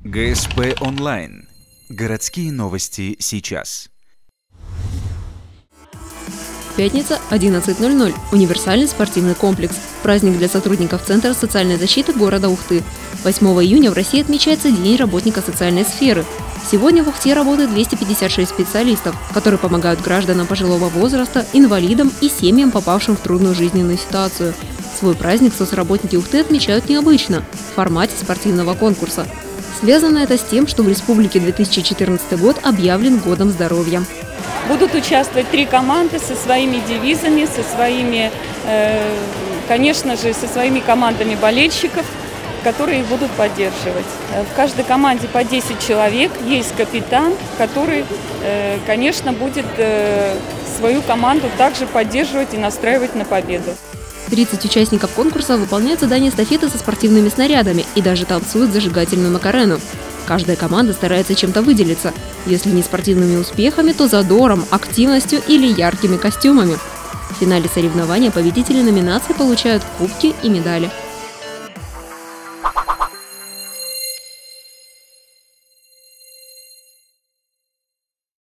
ГСП онлайн. Городские новости сейчас. Пятница, 11:00. Универсальный спортивный комплекс. Праздник для сотрудников Центра социальной защиты города Ухты. 8 июня в России отмечается День работника социальной сферы. Сегодня в Ухте работает 256 специалистов, которые помогают гражданам пожилого возраста, инвалидам и семьям, попавшим в трудную жизненную ситуацию. Свой праздник соцработники Ухты отмечают необычно – в формате спортивного конкурса. Связано это с тем, что в республике 2014 год объявлен Годом здоровья. Будут участвовать 3 команды со своими девизами, конечно же, со своими командами болельщиков, которые их будут поддерживать. В каждой команде по 10 человек, есть капитан, который, конечно, будет свою команду также поддерживать и настраивать на победу. 30 участников конкурса выполняют задания эстафеты со спортивными снарядами и даже танцуют зажигательную макарену. Каждая команда старается чем-то выделиться. Если не спортивными успехами, то задором, активностью или яркими костюмами. В финале соревнования победители номинаций получают кубки и медали.